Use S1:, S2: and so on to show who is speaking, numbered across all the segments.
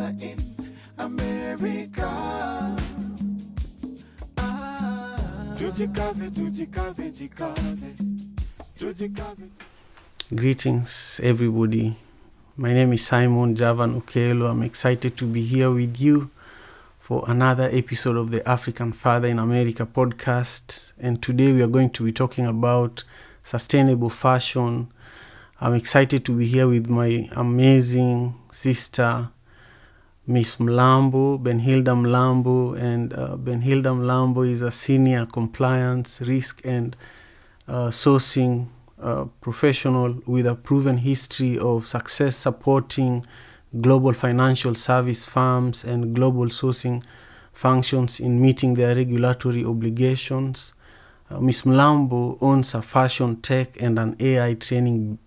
S1: in America. Tujikaze, tujikaze, jikaze. Tujikaze. Greetings, everybody. My name is Simon Javan Okelo. I'm excited to be here with you for another episode of the African Father in America podcast. And today we are going to be talking about sustainable fashion. I'm excited to be here with my amazing sister, Miss Mlambo, Benhilda Mlambo. And Benhilda Mlambo is a senior compliance, risk and sourcing professional with a proven history of success supporting global financial service firms and global sourcing functions in meeting their regulatory obligations. Miss Mlambo owns a fashion tech and an AI training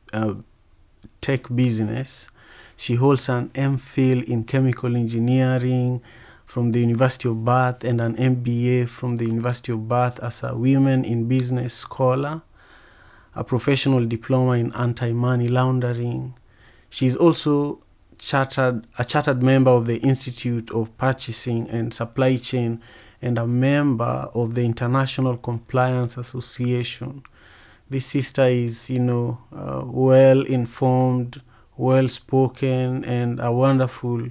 S1: tech business. She holds an MPhil in chemical engineering from the University of Bath and an MBA from the University of Bath as a women in business scholar, a professional diploma in anti-money laundering. She is also a chartered member of the Institute of Purchasing and Supply Chain and a member of the International Compliance Association. This sister is, well-informed, well-spoken, and a wonderful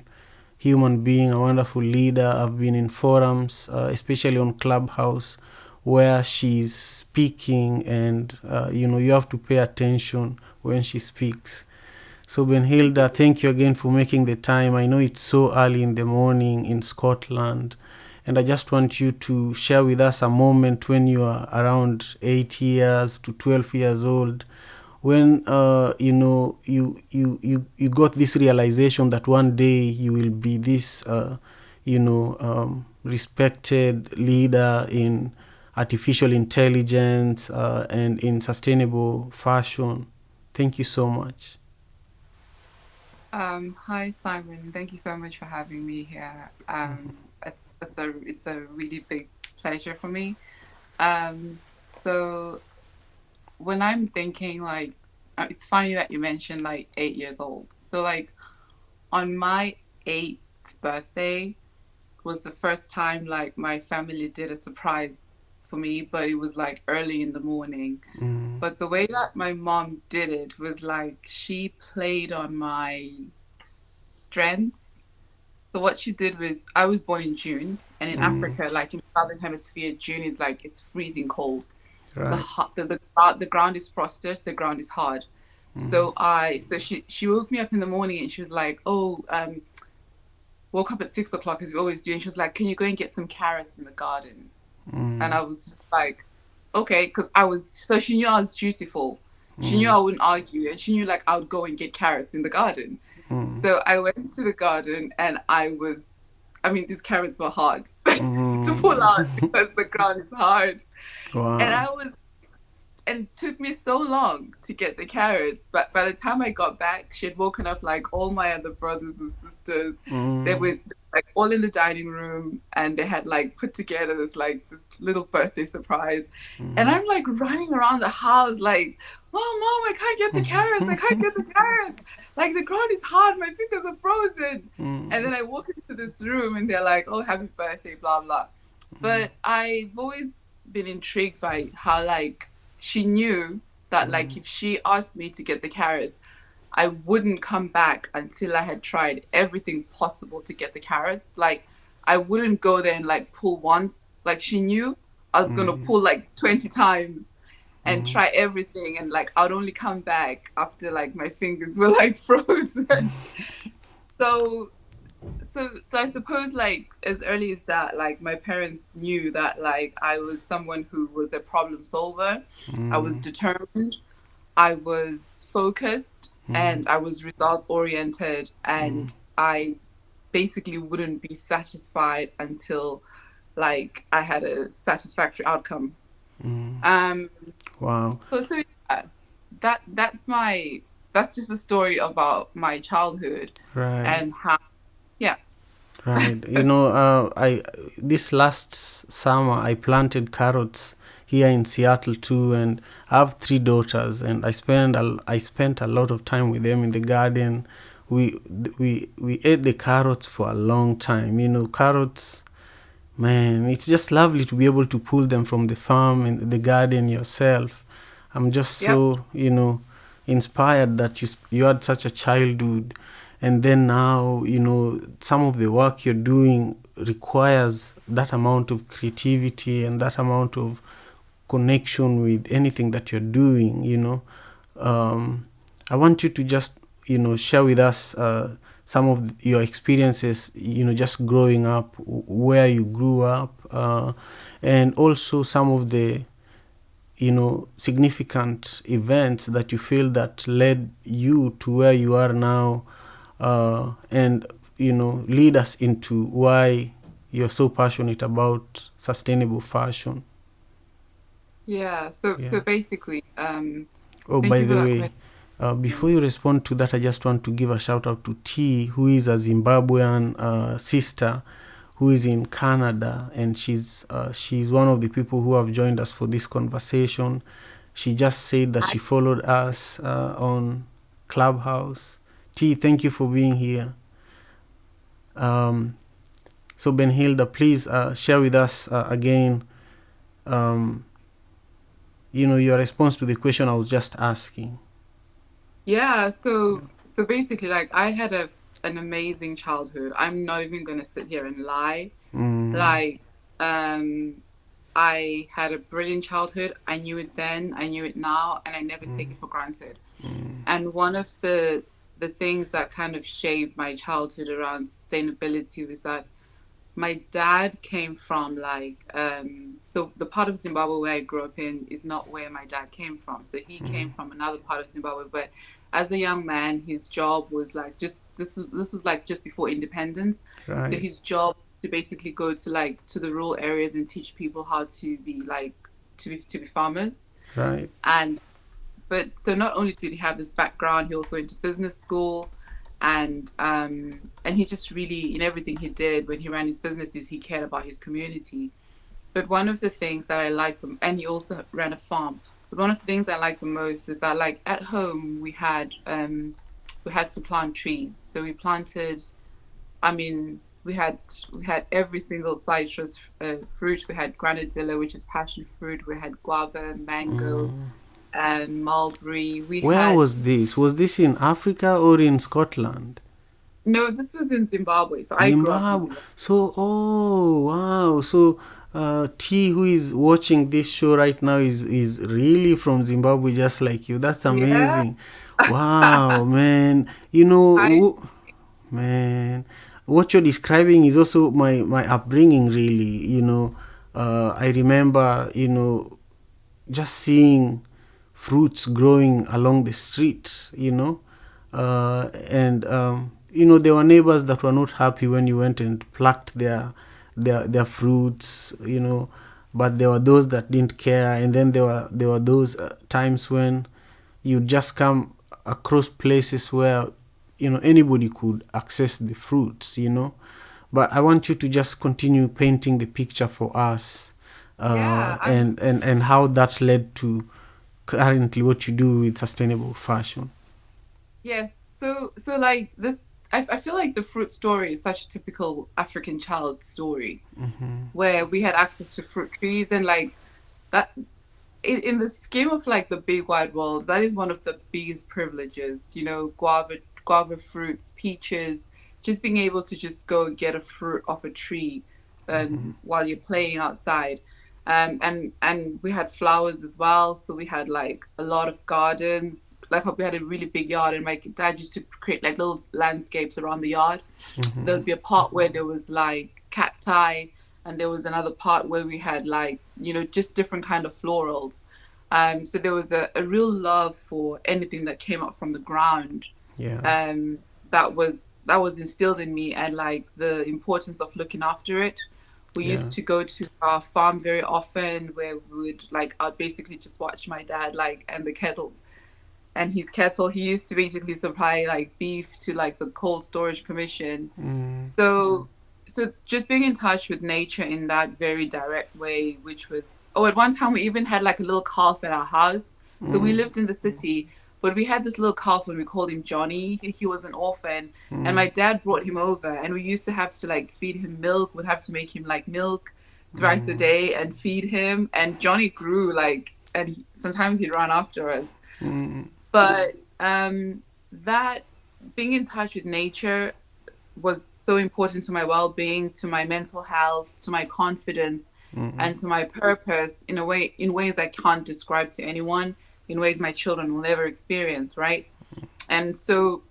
S1: human being, a wonderful leader. I've been in forums, especially on Clubhouse, where she's speaking and, you have to pay attention when she speaks. So Benhilda, thank you again for making the time. I know it's so early in the morning in Scotland, and I just want you to share with us a moment when you are around 8 years to 12 years old, when you got this realization that one day you will be this respected leader in artificial intelligence and in sustainable fashion. Thank you so much.
S2: Hi Simon, thank you so much for having me here. It's a really big pleasure for me. So when I'm thinking, it's funny that you mentioned 8 years old. So on my 8th birthday was the first time my family did a surprise for me, but it was early in the morning. But the way that my mom did it was she played on my strengths. So what she did was, I was born in June, and in Africa, in the Southern Hemisphere, June is it's freezing cold.
S1: Right.
S2: The ground is frosted, the ground is hard. So she woke me up in the morning and she was woke up at 6 o'clock as we always do, and she was like, can you go and get some carrots in the garden? And I was just okay, because she knew I was dutiful. She knew I wouldn't argue, and she knew I would go and get carrots in the garden. So I went to the garden, and these carrots were hard to pull out because the ground is hard.
S1: Wow.
S2: And it took me so long to get the carrots, but by the time I got back, she had woken up all my other brothers and sisters. They were all in the dining room, and they had put together this little birthday surprise. And I'm running around the house Mom, I can't get the carrots. I can't get the carrots. The ground is hard. My fingers are frozen. And then I walk into this room, and they're oh, happy birthday, blah, blah. But I've always been intrigued by how she knew that if she asked me to get the carrots, I wouldn't come back until I had tried everything possible to get the carrots. I wouldn't go there and pull once. She knew I was going to pull 20 times and try everything. And I'd only come back after my fingers were frozen. So I suppose as early as that, my parents knew that I was someone who was a problem solver. I was determined, I was focused, and I was results oriented, and I basically wouldn't be satisfied until I had a satisfactory outcome.
S1: Wow.
S2: So yeah, that's just a story about my childhood.
S1: Right.
S2: And how. Yeah.
S1: Right. This last summer I planted carrots here in Seattle too, and I have 3 daughters, and I spent a lot of time with them in the garden we ate the carrots for a long time. Carrots, man, it's just lovely to be able to pull them from the farm and the garden yourself. I'm just
S2: Yep.
S1: so, inspired that you had such a childhood, and then now, some of the work you're doing requires that amount of creativity and that amount of connection with anything that you're doing. I want you to just, share with us some of your experiences, just growing up, where you grew up, and also some of the, significant events that you feel that led you to where you are now, and, lead us into why you're so passionate about sustainable fashion.
S2: Yeah. So
S1: Yeah.
S2: basically,
S1: Oh,
S2: thank
S1: by
S2: you for
S1: the
S2: that
S1: way,
S2: question.
S1: before you respond to that, I just want to give a shout out to T, who is a Zimbabwean sister who is in Canada, and she's one of the people who have joined us for this conversation. She just said that she followed us on Clubhouse. T, thank you for being here. So Benhilda, please share with us again, um, your response to the question I was just asking.
S2: Yeah, so basically, like, I had an amazing childhood. I'm not even gonna sit here and lie.
S1: Mm,
S2: Like, um, I had a brilliant childhood. I knew it then, I knew it now, and I never take it for granted. And one of the things that kind of shaped my childhood around sustainability was that my dad came from, like, so the part of Zimbabwe where I grew up in is not where my dad came from. So he came from another part of Zimbabwe, but as a young man, his job was like, just this was like just before independence. So
S1: right,
S2: his job to basically go to, like, to the rural areas and teach people how to be, like, to be farmers.
S1: right.
S2: And but so not only did he have this background, he also went to business school, and he just really, in everything he did when he ran his businesses, he cared about his community. But one of the things that I liked, and he also ran a farm. But one of the things I liked the most was that, like, at home we had to plant trees. So we planted. I mean, we had every single citrus fruit. We had granadilla, which is passion fruit. We had guava, mango, and mulberry. We
S1: Where
S2: had
S1: was this? Was this in Africa or in Scotland?
S2: No, this was in Zimbabwe. So I grew up in
S1: Zimbabwe.
S2: Zimbabwe.
S1: So, oh, wow. So, T, who is watching this show right now, is really from Zimbabwe, just like you. That's
S2: Yeah.
S1: amazing. Wow, man.
S2: I
S1: Man, what you're describing is also my upbringing, really. I remember, just seeing fruits growing along the street, and there were neighbors that were not happy when you went and plucked their fruits, but there were those that didn't care, and then there were those times when you just come across places where anybody could access the fruits, but I want you to just continue painting the picture for us,
S2: yeah,
S1: and how that led to currently what you do with sustainable fashion.
S2: yes. So like this, I feel like the fruit story is such a typical African child story where we had access to fruit trees, and, like, that in the scheme of, like, the big wide world, that is one of the biggest privileges. Guava fruits, peaches, just being able to just go and get a fruit off a tree, while you're playing outside. And we had flowers as well, so we had, like, a lot of gardens. Like, we had a really big yard, and my dad used to create, like, little landscapes around the yard. So there would be a part where there was, like, cacti, and there was another part where we had, like, just different kind of florals. So there was a real love for anything that came up from the ground.
S1: Yeah,
S2: um, that was instilled in me, and, like, the importance of looking after it. We
S1: yeah.
S2: used to go to our farm very often, where we would, like, I'd basically just watch my dad, like, and the kettle and his kettle. He used to basically supply, like, beef to, like, the cold storage commission. So just being in touch with nature in that very direct way, which was, at one time we even had, like, a little calf at our house. So we lived in the city, But we had this little calf and we called him Johnny. He was an orphan, and
S1: Mm,
S2: my dad brought him over, and we used to have to like feed him milk. We'd have to make him like milk thrice a
S1: mm,
S2: day and feed him. And Johnny grew like, and sometimes he'd run after us.
S1: mm,
S2: But that being in touch with nature was so important to my well-being, to my mental health, to my confidence,
S1: mm,
S2: and to my purpose in a way, in ways I can't describe to anyone, in ways my children will never experience, right? And so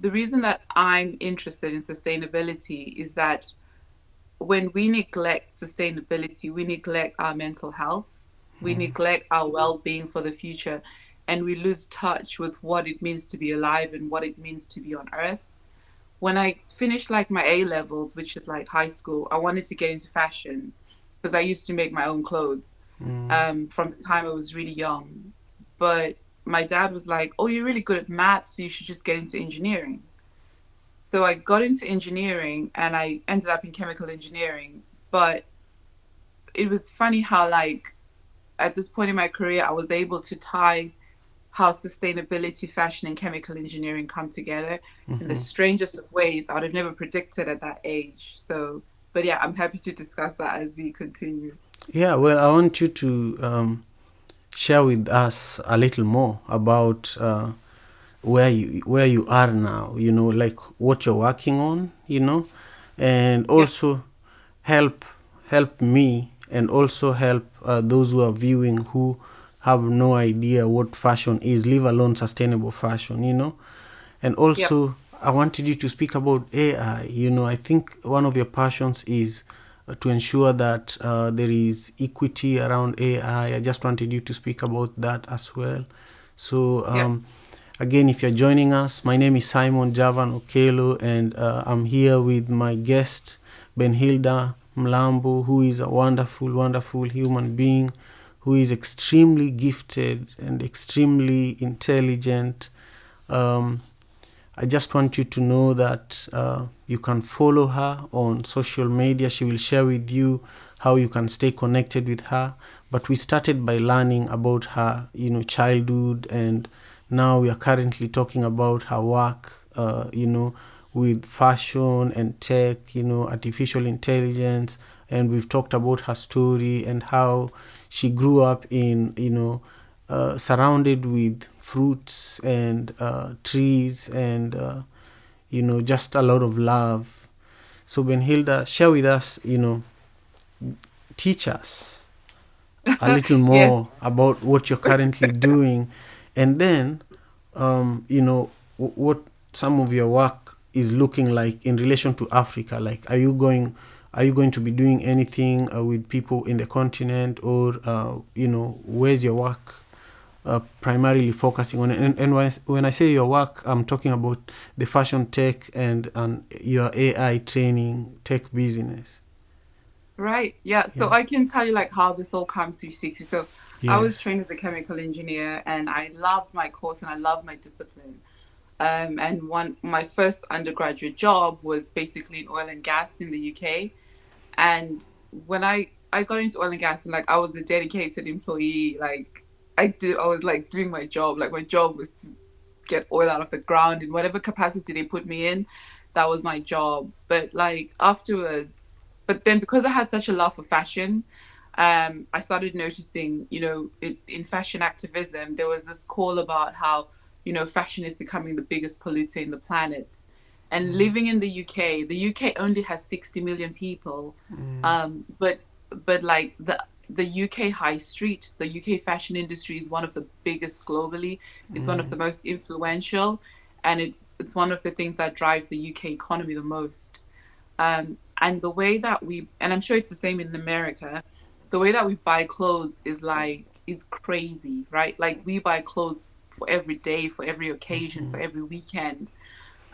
S2: the reason that I'm interested in sustainability is that when we neglect sustainability, we neglect our mental health, we neglect our well-being for the future, and we lose touch with what it means to be alive and what it means to be on earth. When I finished like my A levels, which is like high school, I wanted to get into fashion because I used to make my own clothes
S1: mm,
S2: from the time I was really young. But my dad was like, "Oh, you're really good at math, so you should just get into engineering." So I got into engineering and I ended up in chemical engineering. But it was funny how, like, at this point in my career, I was able to tie how sustainability, fashion, and chemical engineering come together in the
S1: mhm.
S2: strangest of ways I would have never predicted at that age. So, but yeah, I'm happy to discuss that as we continue.
S1: Yeah, well, I want you to share with us a little more about where you are now. Like what you're working on. And
S2: Yeah,
S1: also help help me and also help those who are viewing who have no idea what fashion is, leave alone sustainable fashion. And
S2: yeah,
S1: also I wanted you to speak about AI. I think one of your passions is to ensure that there is equity around AI. I just wanted you to speak about that as well. So
S2: yeah.
S1: again, if you're joining us, my name is Simon Javan Okelo, and I'm here with my guest, Benhilda Mlambo, who is a wonderful, wonderful human being, who is extremely gifted and extremely intelligent. Um, I just want you to know that you can follow her on social media. She will share with you how you can stay connected with her. But we started by learning about her, childhood, and now we are currently talking about her work, with fashion and tech, artificial intelligence, and we've talked about her story and how she grew up in, surrounded with fruits and trees and just a lot of love. So Benhilda, share with us, teach us a little more
S2: Yes.
S1: about what you're currently doing, and then what some of your work is looking like in relation to Africa. Like, are you going to be doing anything with people in the continent, or where's your work primarily focusing on? And when I say your work, I'm talking about the fashion tech and your AI training tech business.
S2: Right. Yeah.
S1: Yeah.
S2: So I can tell you like how this all comes 360. So I was
S1: Yes.
S2: trained as a chemical engineer and I loved my course and I loved my discipline. And my first undergraduate job was basically in oil and gas in the UK. And when I got into oil and gas and like I was a dedicated employee, like I was like doing my job. Like my job was to get oil out of the ground in whatever capacity they put me in. That was my job. But like afterwards, but then because I had such a love for fashion, I started noticing, in fashion activism, there was this call about how, fashion is becoming the biggest polluter in the planet. And living in the UK only has 60 million people. But like the UK high street, the UK fashion industry is one of the biggest globally. It's one of the most influential, and it's one of the things that drives the UK economy the most. And the way that and I'm sure it's the same in America, the way that we buy clothes is crazy, right? Like we buy clothes for every day, for every occasion, for every weekend.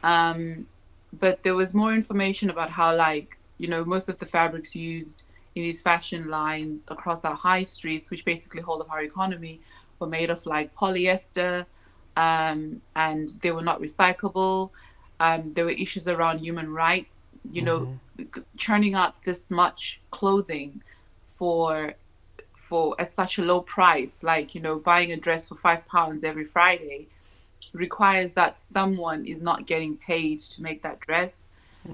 S2: Um, but there was more information about how, like, most of the fabrics used in these fashion lines across our high streets, which basically hold up our economy, were made of like polyester, and they were not recyclable. There were issues around human rights, churning out this much clothing for at such a low price, like buying a dress for £5 every Friday. requires that someone is not getting paid to make that dress.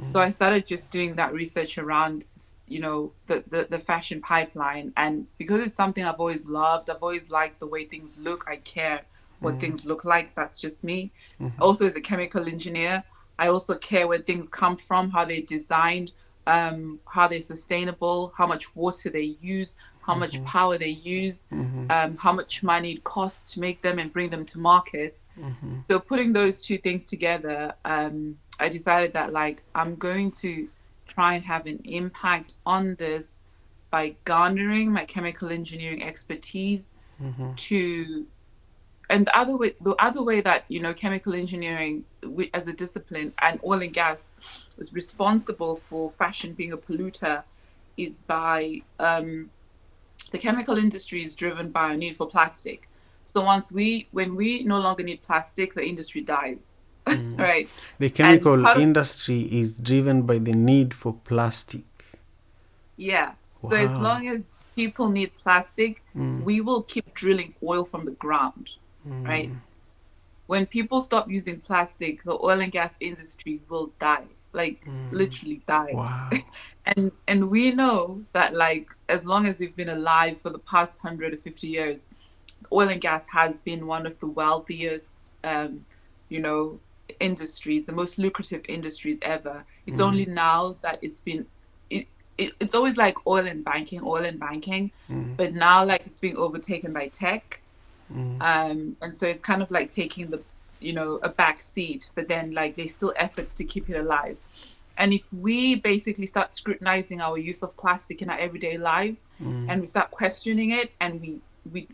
S2: So I started just doing that research around, the fashion pipeline. And because it's something I've always loved, I've always liked the way things look. I care what things look like. That's just me. Also, as a chemical engineer, I also care where things come from, how they're designed, how they're sustainable, how much water they use, how much power they use, how much money it costs to make them and bring them to market. So putting those two things together, I decided that like I'm going to try and have an impact on this by garnering my chemical engineering expertise to, and the other way that chemical engineering as a discipline and oil and gas is responsible for fashion being a polluter is by the chemical industry is driven by a need for plastic. So when we no longer need plastic, the industry dies. Right.
S1: The
S2: And
S1: chemical
S2: part of
S1: industry is driven by the need for plastic.
S2: Yeah. So as
S1: Wow.
S2: long as people need plastic, we will keep drilling oil from the ground, right? When people stop using plastic, the oil and gas industry will die, like literally die.
S1: Wow.
S2: And we know that like as long as we've been alive for the past 150 years, oil and gas has been one of the wealthiest, you know, industries, the most lucrative industries ever. It's only now that it, it's always like oil and banking, but now like it's being overtaken by tech. And so it's kind of like taking a back seat, but then like there's still efforts to keep it alive. And if we basically start scrutinizing our use of plastic in our everyday lives and we start questioning it and we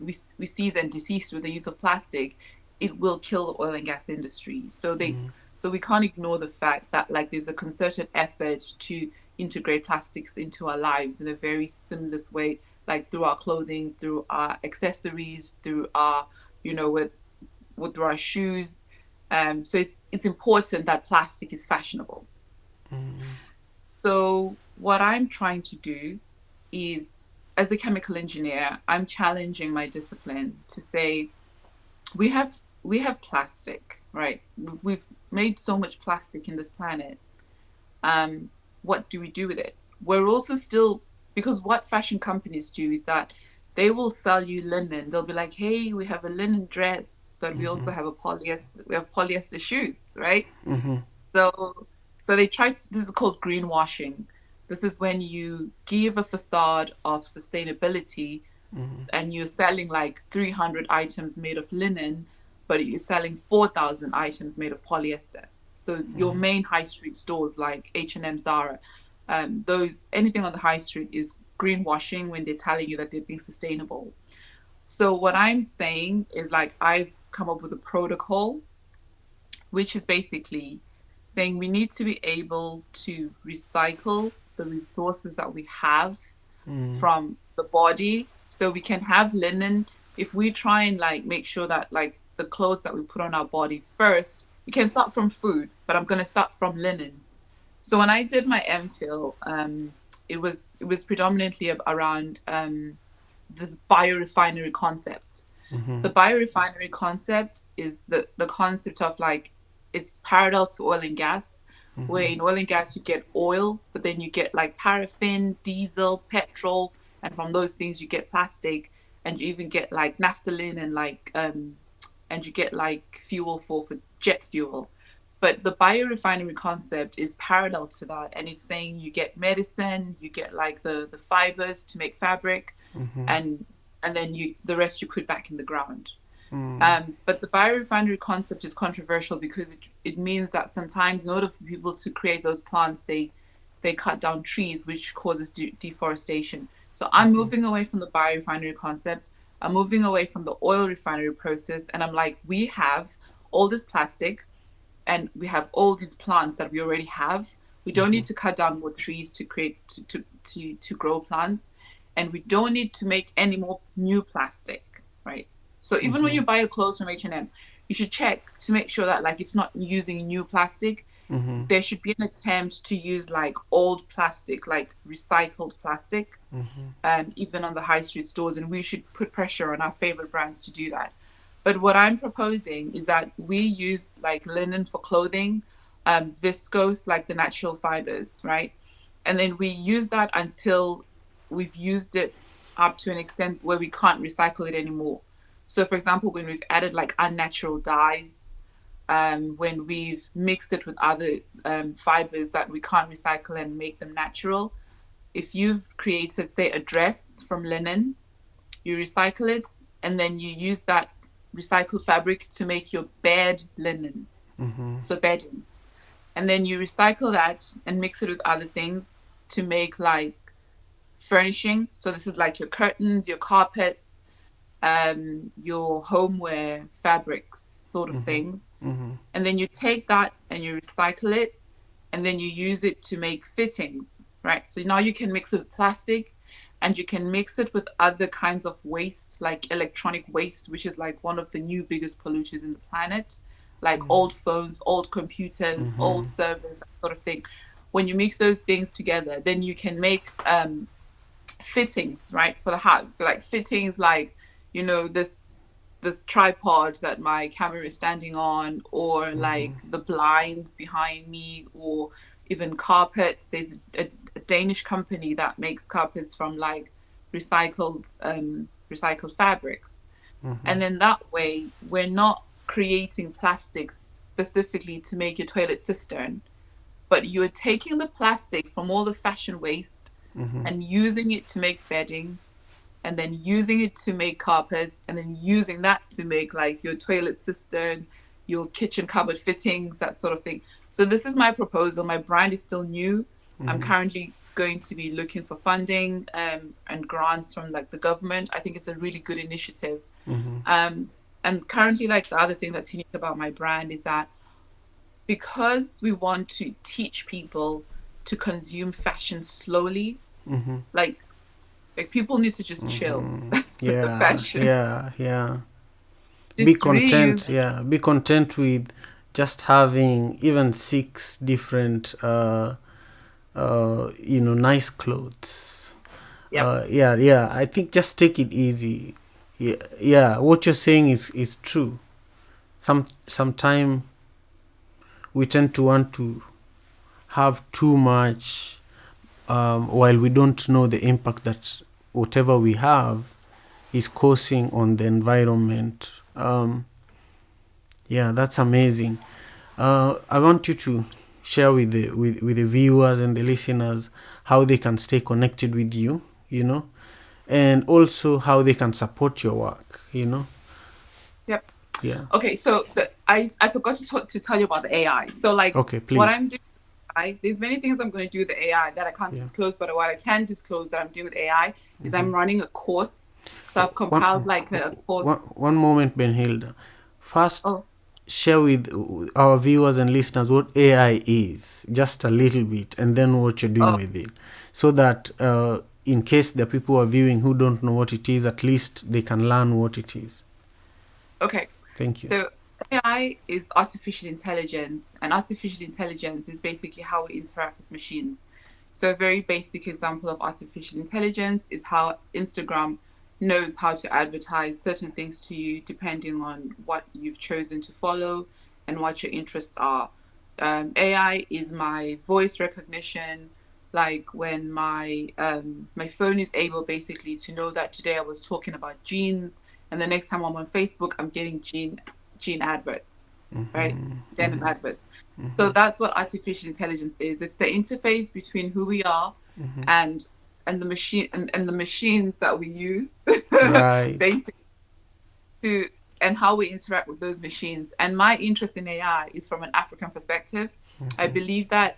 S2: cease and desist with the use of plastic, it will kill the oil and gas industry. So we can't ignore the fact that like there's a concerted effort to integrate plastics into our lives in a very seamless way, like through our clothing, through our accessories, through our, through our shoes. So it's important that plastic is fashionable. So what I'm trying to do is, as a chemical engineer, I'm challenging my discipline to say we have plastic, right? We've made so much plastic in this planet. What do we do with it? We're also still, because what fashion companies do is that they will sell you linen. They'll be like, hey, we have a linen dress, but we also have we have polyester shoes, right? So they try to, this is called greenwashing. This is when you give a facade of sustainability and you're selling like 300 items made of linen, but you're selling 4,000 items made of polyester. So your main high street stores like H&M, Zara, anything on the high street is greenwashing when they're telling you that they're being sustainable. So what I'm saying is like I've come up with a protocol, which is basically saying we need to be able to recycle the resources that we have from the body. So we can have linen. If we try and like make sure that like the clothes that we put on our body first, we can start from food, but I'm going to start from linen. So when I did my MPhil, it was predominantly around the biorefinery concept. The biorefinery concept is the concept of like it's parallel to oil and gas, where in oil and gas you get oil, but then you get like paraffin, diesel, petrol, and from those things you get plastic, and you even get like naphthalene and like and you get like fuel for jet fuel. But the biorefinery concept is parallel to that, and it's saying you get medicine, you get like the fibers to make fabric, and then the rest you put back in the ground. But the biorefinery concept is controversial because it means that sometimes in order for people to create those plants, they cut down trees, which causes deforestation. So I'm moving away from the biorefinery concept. I'm moving away from the oil refinery process, and I'm like, we have all this plastic and we have all these plants that we already have. We don't need to cut down more trees to create to grow plants, and we don't need to make any more new plastic, right? So even when you buy your clothes from H&M, you should check to make sure that like it's not using new plastic. There should be an attempt to use like old plastic, like recycled plastic, even on the high street stores, and we should put pressure on our favorite brands to do that. But what I'm proposing is that we use like linen for clothing, viscose, like the natural fibers, right? And then we use that until we've used it up to an extent where we can't recycle it anymore. So, for example, when we've added like unnatural dyes, when we've mixed it with other fibers that we can't recycle and make them natural, if you've created, say, a dress from linen, you recycle it, and then you use that recycled fabric to make your bed linen, so bedding. And then you recycle that and mix it with other things to make like furnishing. So this is like your curtains, your carpets, your homeware fabrics, sort of things. And then you take that and you recycle it, and then you use it to make fittings, right? So now you can mix it with plastic, and you can mix it with other kinds of waste, like electronic waste, which is like one of the new biggest polluters in the planet, like old phones, old computers, old servers, that sort of thing. When you mix those things together, then you can make fittings, right, for the house. So like fittings like, you know, this tripod that my camera is standing on, or like the blinds behind me, or even carpets. There's a Danish company that makes carpets from like recycled fabrics. And then that way we're not creating plastics specifically to make your toilet cistern, but you're taking the plastic from all the fashion waste and using it to make bedding, and then using it to make carpets, and then using that to make like your toilet cistern, your kitchen cupboard fittings, that sort of thing. So this is my proposal. My brand is still new. I'm currently going to be looking for funding and grants from like the government. I think it's a really good initiative. And currently, like the other thing that's unique about my brand is that because we want to teach people to consume fashion slowly, like people need to just chill with the fashion.
S1: Yeah.
S2: Just
S1: Be content.
S2: reuse.
S1: Yeah, be content with just having even 6 different, nice clothes.
S2: Yep.
S1: Yeah. I think just take it easy. Yeah. What you're saying is true. Sometime we tend to want to have too much, while we don't know the impact that whatever we have is causing on the environment. Yeah, that's amazing. I want you to share with the viewers and the listeners how they can stay connected with you, and also how they can support your work,
S2: Yep.
S1: Yeah.
S2: Okay, so I forgot to tell you about the AI. So like,
S1: Okay, please.
S2: what I'm doing, there's many things I'm going to do with the AI that I can't disclose, but what I can disclose that I'm doing with AI is I'm running a course. So I've compiled like a course.
S1: One moment, Benhilda. First, share with our viewers and listeners what AI is, just a little bit, and then what you're doing with it, so that in case there are people who are viewing who don't know what it is, at least they can learn what it is.
S2: Okay.
S1: Thank you.
S2: So AI is artificial intelligence, and artificial intelligence is basically how we interact with machines. So a very basic example of artificial intelligence is how Instagram knows how to advertise certain things to you depending on what you've chosen to follow and what your interests are. AI is my voice recognition, like when my phone is able basically to know that today I was talking about jeans, and the next time I'm on Facebook, I'm getting jean adverts, right? Denim adverts. So that's what artificial intelligence is. It's the interface between who we are and the machine and the machines that we use,
S1: Right.
S2: basically, and how we interact with those machines. And my interest in AI is from an African perspective. I believe that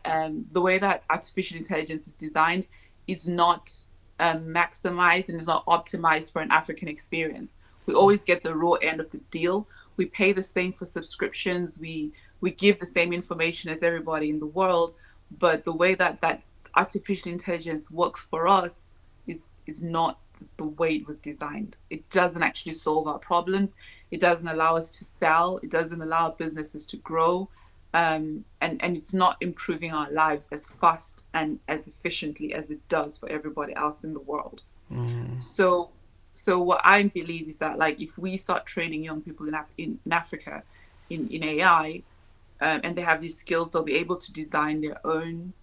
S2: the way that artificial intelligence is designed is not maximized and is not optimized for an African experience. We always get the raw end of the deal. We pay the same for subscriptions. We give the same information as everybody in the world, but the way that artificial intelligence works for us is not the way it was designed. It doesn't actually solve our problems. It doesn't allow us to sell. It doesn't allow businesses to grow. And it's not improving our lives as fast and as efficiently as it does for everybody else in the world. So so what I believe is that, like, if we start training young people in Africa in AI, and they have these skills, they'll be able to design their own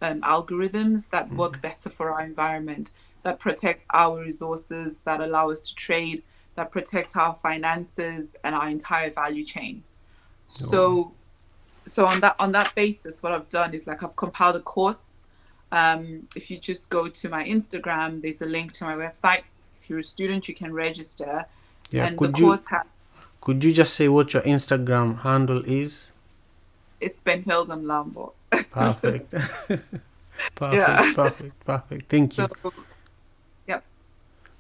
S2: algorithms that work better for our environment, that protect our resources, that allow us to trade, that protect our finances and our entire value chain. So on that basis, what I've done is, like, I've compiled a course. If you just go to my Instagram, there's a link to my website. If you're a student, you can register.
S1: Yeah,
S2: And the course
S1: could you just say what your Instagram handle is?
S2: It's MPhil Mlambo.
S1: Perfect.
S2: Yeah.
S1: Perfect. Thank you.
S2: So, yep.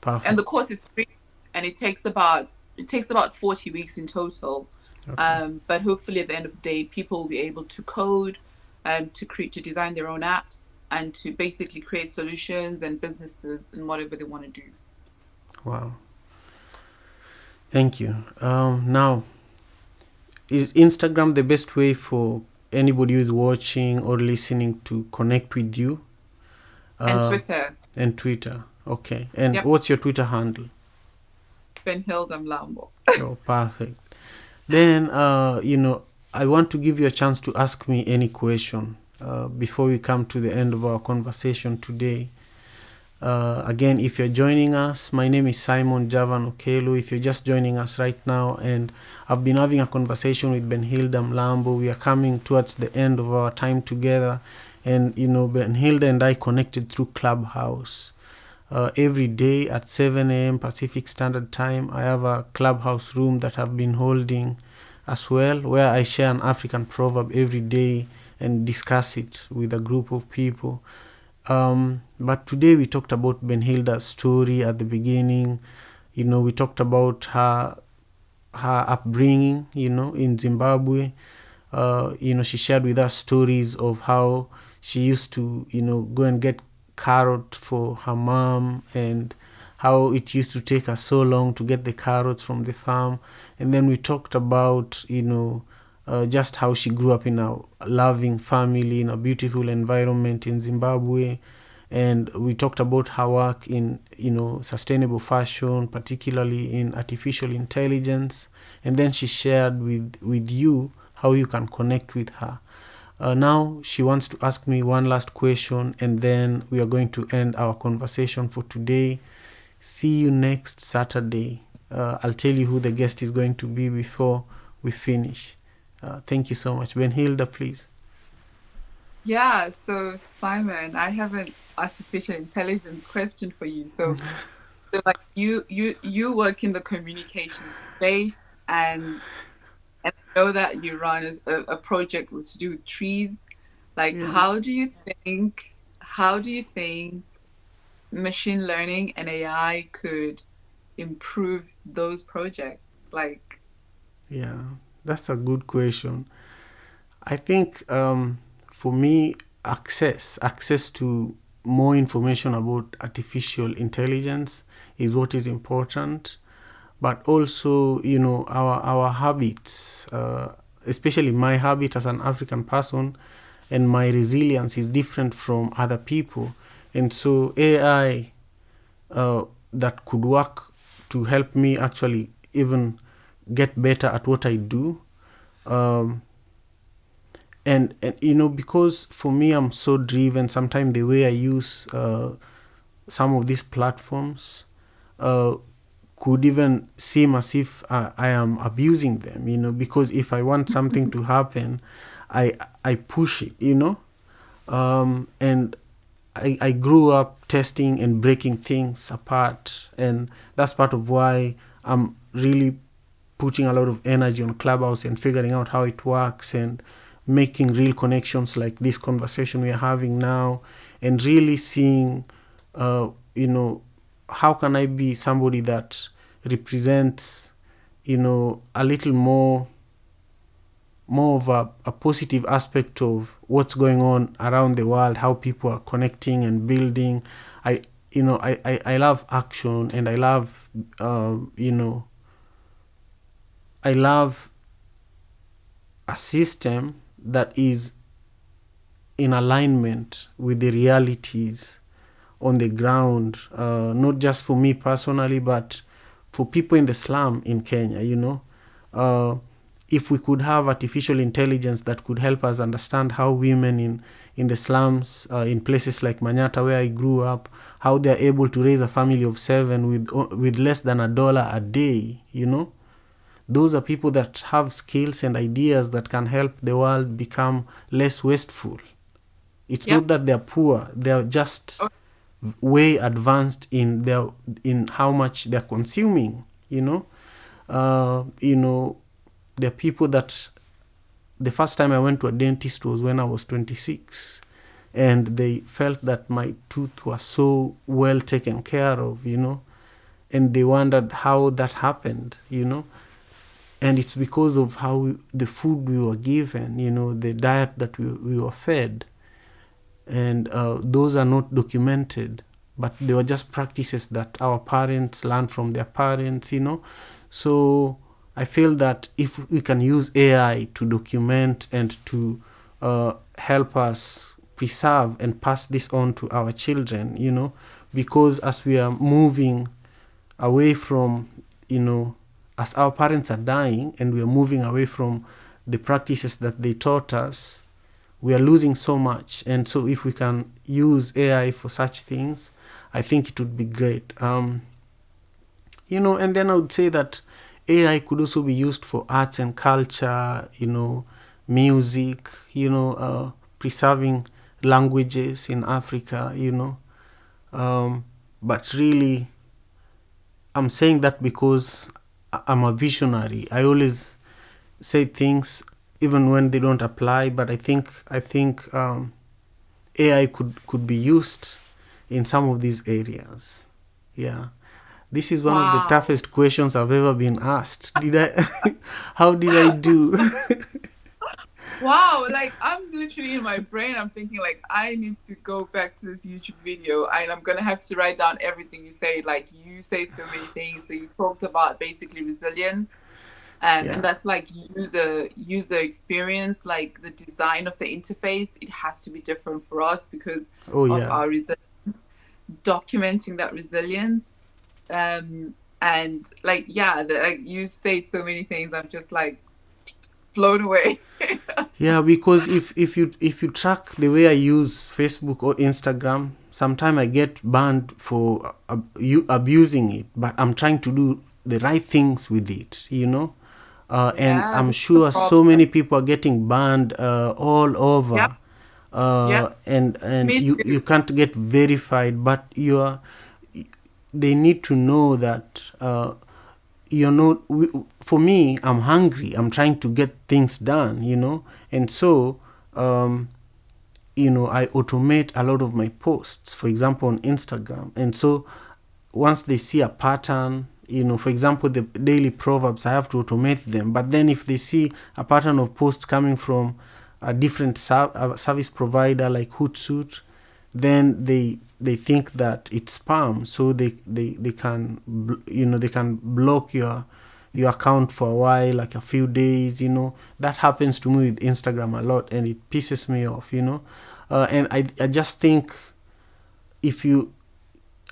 S1: Perfect.
S2: And the course is free, and it takes about 40 weeks in total.
S1: Okay.
S2: But hopefully at the end of the day, people will be able to code, to design their own apps, and to basically create solutions and businesses and whatever they want to do.
S1: Wow. Thank you. Now, is Instagram the best way for anybody who's watching or listening to connect with you?
S2: And Twitter.
S1: And Twitter. Okay. And
S2: Yep.
S1: What's your Twitter handle?
S2: MPhil Mlambo.
S1: Oh, perfect. Then, I want to give you a chance to ask me any question before we come to the end of our conversation today. Again, if you're joining us, my name is Simon Javan Okelo. If you're just joining us right now, and I've been having a conversation with MPhil Mlambo. We are coming towards the end of our time together, and MPhil and I connected through Clubhouse. Every day at 7 a.m. Pacific Standard Time, I have a Clubhouse room that I've been holding as well, where I share an African proverb every day and discuss it with a group of people. But today we talked about MPhil's story at the beginning. We talked about her upbringing, in Zimbabwe. She shared with us stories of how she used to, go and get carrot for her mom, and how it used to take her so long to get the carrots from the farm. And then we talked about, just how she grew up in a loving family, in a beautiful environment in Zimbabwe. And we talked about her work in, sustainable fashion, particularly in artificial intelligence. And then she shared with you how you can connect with her. Now she wants to ask me one last question, and then we are going to end our conversation for today. See you next Saturday. I'll tell you who the guest is going to be before we finish. Thank you so much. MPhil, please.
S2: Yeah, so Simon, I have an artificial intelligence question for you. So like you work in the communication space, and I know that you run a project to do with trees. Like, how do you think machine learning and AI could improve those projects? Like,
S1: yeah, that's a good question. I think for me, access to more information about artificial intelligence is what is important. But also, our habits, especially my habit as an African person, and my resilience is different from other people. And so AI that could work to help me actually even get better at what I do. And because for me, I'm so driven, sometimes the way I use some of these platforms could even seem as if I am abusing them, because if I want something to happen, I push it, and I grew up testing and breaking things apart, and that's part of why I'm really putting a lot of energy on Clubhouse and figuring out how it works and making real connections like this conversation we are having now, and really seeing, how can I be somebody that represents, a little more of a positive aspect of what's going on around the world, how people are connecting and building. I love action, and I love, I love a system that is in alignment with the realities on the ground, not just for me personally, but for people in the slum in Kenya, if we could have artificial intelligence that could help us understand how women in the slums, in places like Manyata, where I grew up, how they're able to raise a family of 7 with less than $1 a day, Those are people that have skills and ideas that can help the world become less wasteful. It's not that they're poor; they're just way advanced in how much they're consuming. There are people that the first time I went to a dentist was when I was 26, and they felt that my tooth was so well taken care of, and they wondered how that happened, and it's because of how the food we were given, the diet that we were fed, and those are not documented, but they were just practices that our parents learned from their parents, So I feel that if we can use AI to document and to help us preserve and pass this on to our children, because as we are moving away from, as our parents are dying and we are moving away from the practices that they taught us, we are losing so much. And so if we can use AI for such things, I think it would be great. And then I would say that AI could also be used for arts and culture, music, preserving languages in Africa, but really, I'm saying that because I'm a visionary. I always say things even when they don't apply, but I think AI could be used in some of these areas. Yeah. This is one of the toughest questions I've ever been asked. How did I do?
S2: Wow, like I'm literally in my brain, I'm thinking like I need to go back to this YouTube video and I'm gonna have to write down everything you say. Like you said so many things. So you talked about basically resilience. And that's like user experience, like the design of the interface. It has to be different for us because of our resilience. Documenting that resilience, and like you said so many things. I'm just like blown away.
S1: Because if you track the way I use Facebook or Instagram, sometimes I get banned for abusing it, but I'm trying to do the right things with it, and I'm sure so many people are getting banned all over. And you can't get verified, but they need to know that for me, I'm hungry, I'm trying to get things done, and so I automate a lot of my posts, for example on Instagram, and so once they see a pattern, for example, the daily proverbs, I have to automate them. But then if they see a pattern of posts coming from a different service provider like Hootsuite, then they think that it's spam. So they can they can block your account for a while, like a few days. That happens to me with Instagram a lot, and it pisses me off. And I just think if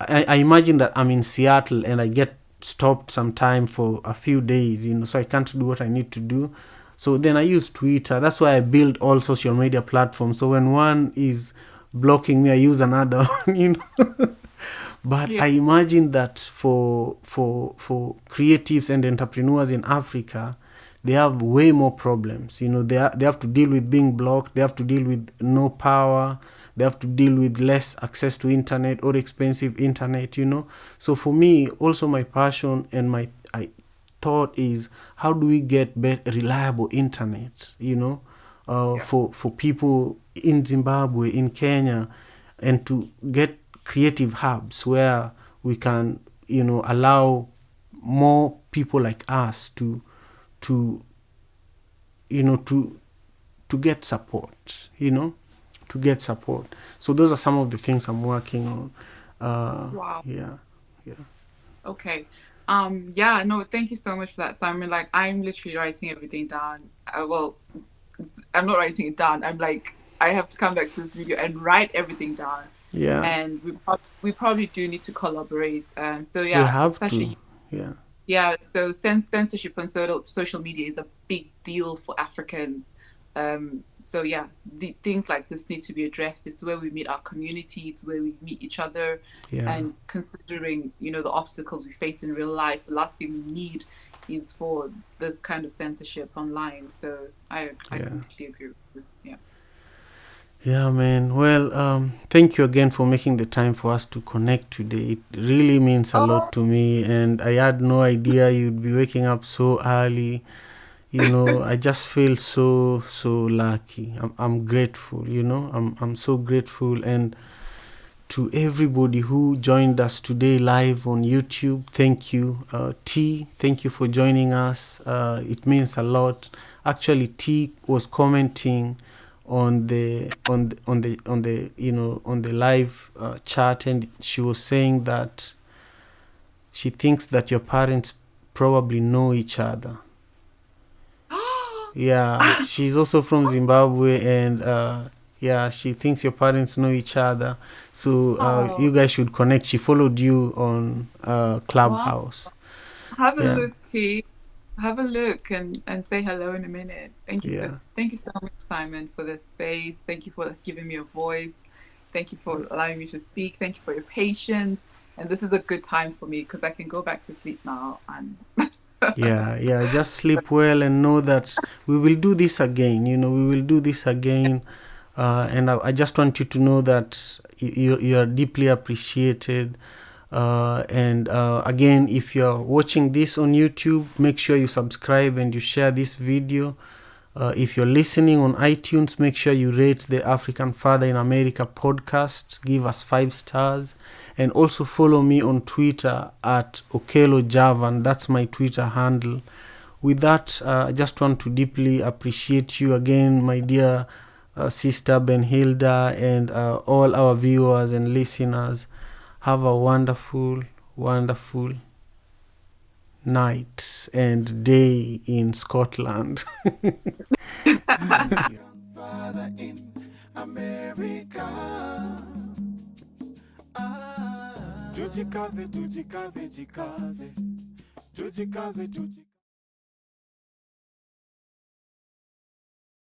S1: I imagine that I'm in Seattle and I get stopped sometime for a few days, so I can't do what I need to do. So then I use Twitter. That's why I build all social media platforms. So when one is blocking me, I use another one, But I imagine that for creatives and entrepreneurs in Africa, they have way more problems. They have to deal with being blocked. They have to deal with no power. They have to deal with less access to internet or expensive internet, So for me, also my passion and my thought is, how do we get reliable internet, for people in Zimbabwe, in Kenya, and to get creative hubs where we can, allow more people like us to get support, to get support. So those are some of the things I'm working on.
S2: Wow.
S1: Yeah.
S2: Okay. No, thank you so much for that, Simon. Like, I'm literally writing everything down. I'm not writing it down. I'm like, I have to come back to this video and write everything down.
S1: Yeah.
S2: And we probably do need to collaborate. So
S1: We
S2: yeah, it's
S1: have
S2: such
S1: to.
S2: a
S1: Yeah.
S2: yeah. So censorship on social media is a big deal for Africans. So yeah, things like this need to be addressed. It's where we meet our community. It's where we meet each other.
S1: Yeah.
S2: And considering the obstacles we face in real life, the last thing we need is for this kind of censorship online. So I
S1: Yeah.
S2: completely agree with you. Yeah.
S1: Yeah, man. Well, thank you again for making the time for us to connect today. It really means a
S2: Oh,
S1: lot to me, and I had no idea you'd be waking up so early. I just feel so lucky. I'm grateful. I'm so grateful, and to everybody who joined us today live on YouTube, thank you. T, thank you for joining us. It means a lot. Actually, T was commenting on the live chat, and she was saying that she thinks that your parents probably know each other. Yeah, she's also from Zimbabwe, and yeah, she thinks your parents know each other. So
S2: oh,
S1: you guys should connect. She followed you on
S2: wow.
S1: Clubhouse.
S2: Have a
S1: Yeah,
S2: look, T. Have a look and say hello in a minute.
S1: yeah,
S2: Thank you so much, Simon, for this space. Thank you for giving me a voice. Thank you for allowing me to speak. Thank you for your patience. And this is a good time for me because I can go back to sleep now. And
S1: yeah. Just sleep well and know that we will do this again. We will do this again. And I just want you to know that you are deeply appreciated. And again, if you're watching this on YouTube, make sure you subscribe and you share this video. If you're listening on iTunes, make sure you rate the African Father in America podcast. Give us 5 stars. And also follow me on Twitter at Okelo Javan. That's my Twitter handle. With that, I just want to deeply appreciate you again, my dear sister Benhilda, and all our viewers and listeners. Have a wonderful, wonderful night and day in Scotland. Father in America. Tujikaze, tujikaze, jikaze. Tujikaze, tujikaze.